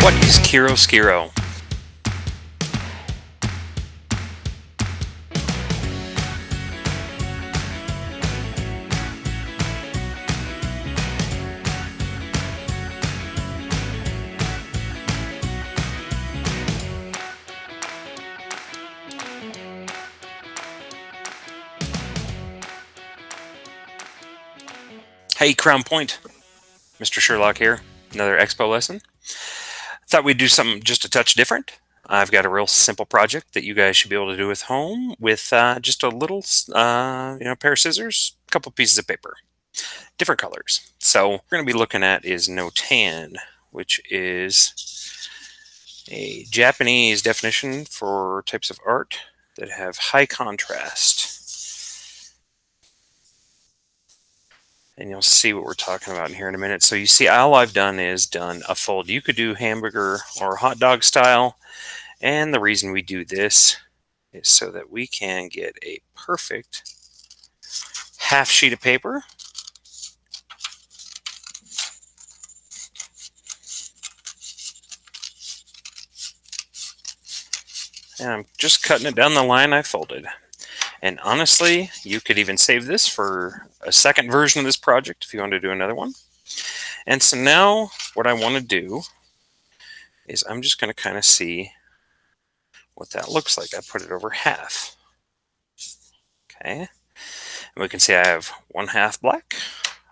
What is chiaroscuro? Hey, Crown Point. Mr. Sherlock here. Another Expo lesson. Thought we'd do something just a touch different. I've got a real simple project that you guys should be able to do at home with just a little, pair of scissors, a couple pieces of paper, different colors. So what we're going to be looking at is Notan, which is a Japanese definition for types of art that have high contrast. And you'll see what we're talking about here in a minute. So you see, all I've done is done a fold. You could do hamburger or hot dog style. And the reason we do this is so that we can get a perfect half sheet of paper. And I'm just cutting it down the line I folded. And honestly, you could even save this for a second version of this project if you want to do another one. And so now what I want to do is I'm just going to kind of see what that looks like. I put it over half. Okay. And we can see I have 1/2 black,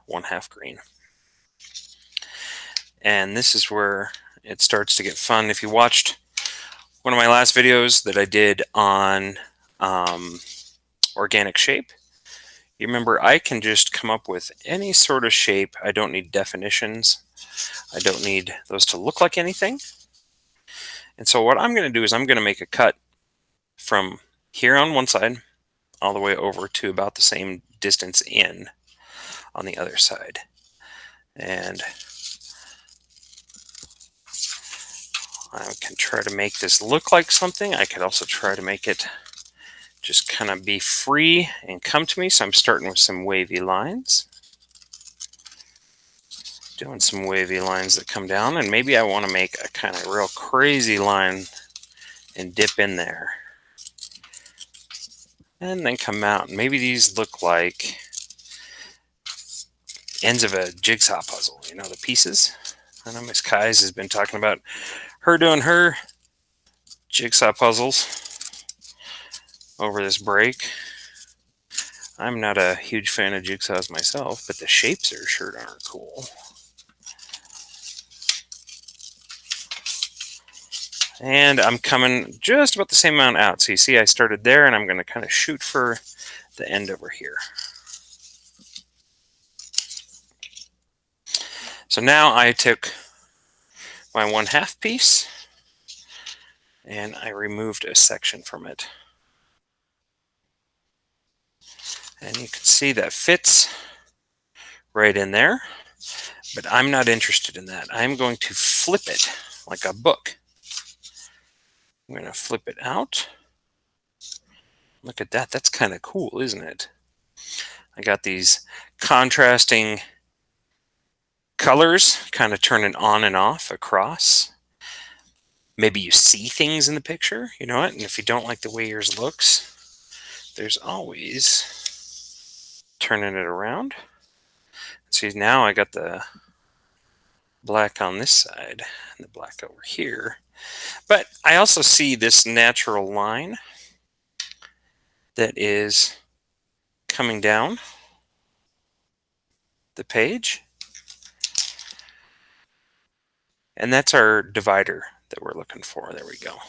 1/2 green. And this is where it starts to get fun. If you watched one of my last videos that I did on organic shape, you remember I can just come up with any sort of shape. I don't need definitions. I don't need those to look like anything. And so what I'm going to do is I'm going to make a cut from here on one side all the way over to about the same distance in on the other side. And I can try to make this look like something. I could also try to make it just kind of be free and come to me. So I'm starting with some wavy lines. Doing some wavy lines that come down, and maybe I want to make a kind of real crazy line and dip in there. And then come out. Maybe these look like ends of a jigsaw puzzle, you know, the pieces. I know Miss Kais has been talking about her doing her jigsaw puzzles over this break. I'm not a huge fan of jigsaws myself, but the shapes are sure darn cool. And I'm coming just about the same amount out. So you see I started there, and I'm going to kind of shoot for the end over here. So now I took my 1/2 piece and I removed a section from it. And you can see that fits right in there, but I'm not interested in that. I'm going to flip it like a book. I'm going to flip it out. Look at that. That's kind of cool, isn't it? I got these contrasting colors kind of turning on and off across. Maybe you see things in the picture, you know what? And if you don't like the way yours looks, there's always turning it around. See, now I got the black on this side and the black over here. But I also see this natural line that is coming down the page. And that's our divider that we're looking for. There we go.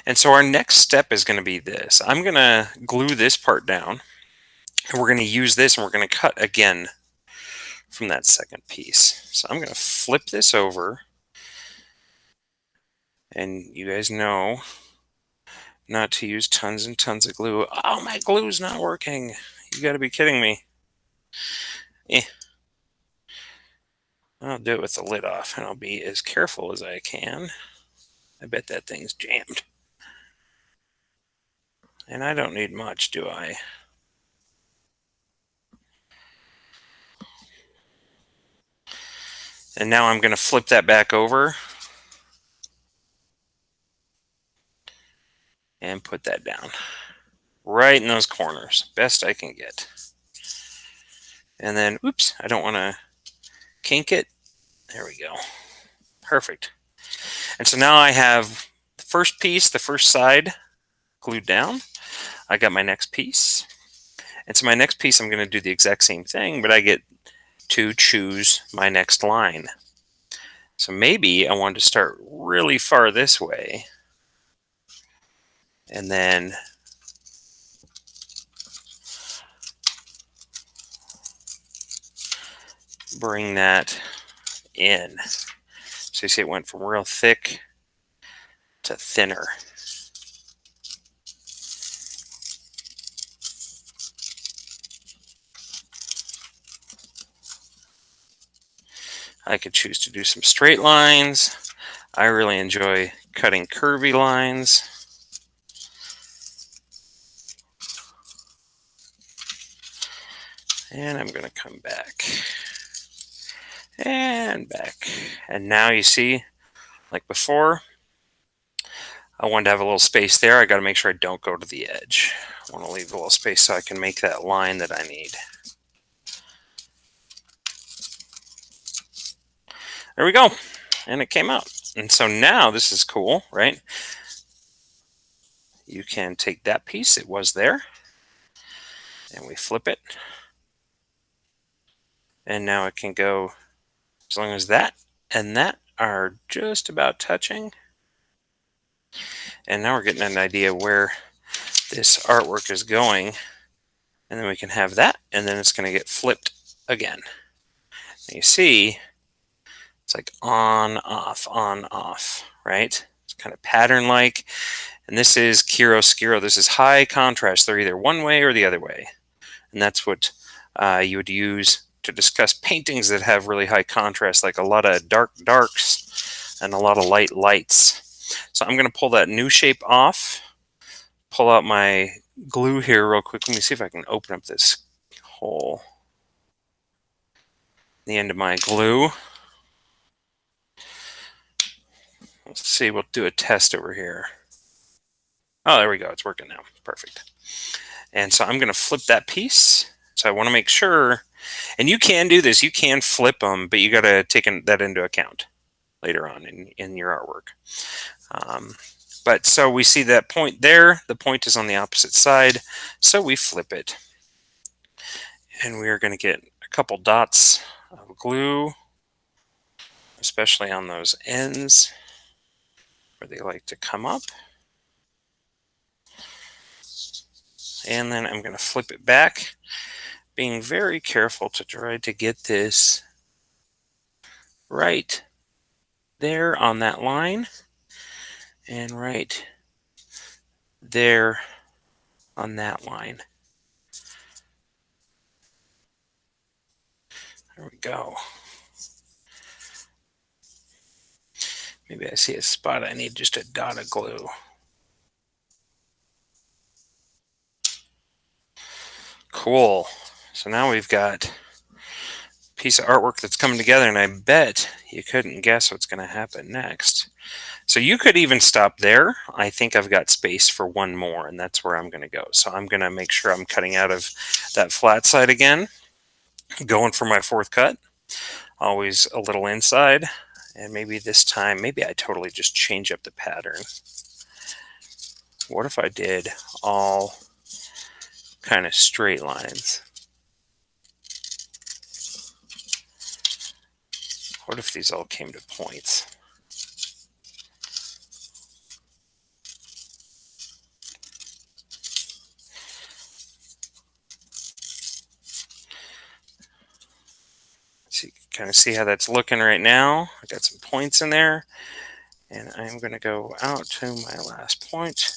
And so our next step is going to be this. I'm going to glue this part down, and we're going to use this, and we're going to cut again from that second piece. So I'm going to flip this over, and you guys know not to use tons and tons of glue. Oh, my glue's not working. You got to be kidding me. I'll do it with the lid off, and I'll be as careful as I can. I bet that thing's jammed. And I don't need much, do I? And now I'm going to flip that back over and put that down right in those corners, best I can get. And then, oops, I don't want to kink it. There we go. Perfect. And so now I have the first piece, the first side glued down. I got my next piece. And so my next piece, I'm going to do the exact same thing, but I get to choose my next line. So maybe I want to start really far this way and then bring that in. So you see it went from real thick to thinner. I could choose to do some straight lines. I really enjoy cutting curvy lines. And I'm going to come back and back. And now you see, like before, I wanted to have a little space there. I got to make sure I don't go to the edge. I want to leave a little space so I can make that line that I need. There we go. And it came out. And so now this is cool, right? You can take that piece, it was there, and we flip it. And now it can go as long as that and that are just about touching. And now we're getting an idea where this artwork is going. And then we can have that, and then it's going to get flipped again. And you see, it's like on, off, right? It's kind of pattern-like. And this is chiaroscuro. This is high contrast. They're either one way or the other way. And that's what you would use to discuss paintings that have really high contrast, like a lot of dark darks and a lot of light lights. So I'm going to pull that new shape off, pull out my glue here real quick. Let me see if I can open up this hole. The end of my glue. Let's see, we'll do a test over here. Oh, there we go. It's working now. Perfect. And so I'm going to flip that piece. So I want to make sure, and you can do this, you can flip them, but you got to take that into account later on in your artwork. But so we see that point there, the point is on the opposite side, so we flip it. And we are going to get a couple dots of glue, especially on those ends where they like to come up. And then I'm going to flip it back, being very careful to try to get this right there on that line and right there on that line. There we go. Maybe I see a spot I need just a dot of glue. Cool. So now we've got a piece of artwork that's coming together, and I bet you couldn't guess what's going to happen next. So you could even stop there. I think I've got space for one more, and that's where I'm going to go. So I'm going to make sure I'm cutting out of that flat side again, going for my fourth cut, always a little inside, and maybe this time, maybe I totally just change up the pattern. What if I did all kind of straight lines? What if these all came to points? So you can kind of see how that's looking right now. I got some points in there, and I'm going to go out to my last point,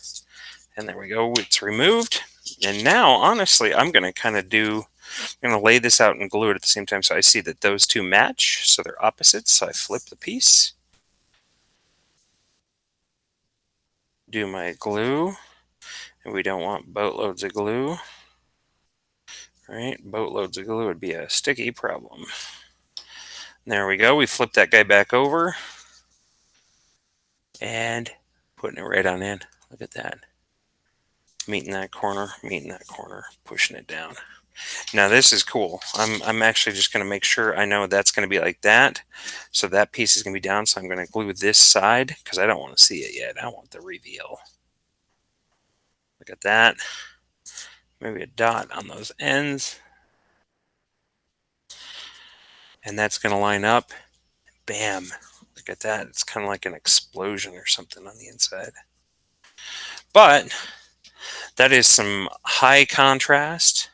and there we go. It's removed. And now, honestly, I'm going to kind of I'm going to lay this out and glue it at the same time so I see that those two match, so they're opposites. So I flip the piece, do my glue, and we don't want boatloads of glue, right? Boatloads of glue would be a sticky problem. There we go. We flip that guy back over and putting it right on in. Look at that. Meeting that corner, pushing it down. Now this is cool. I'm actually just going to make sure I know that's going to be like that. So that piece is going to be down. So I'm going to glue this side because I don't want to see it yet. I want the reveal. Look at that. Maybe a dot on those ends. And that's going to line up. Bam. Look at that. It's kind of like an explosion or something on the inside. But that is some high contrast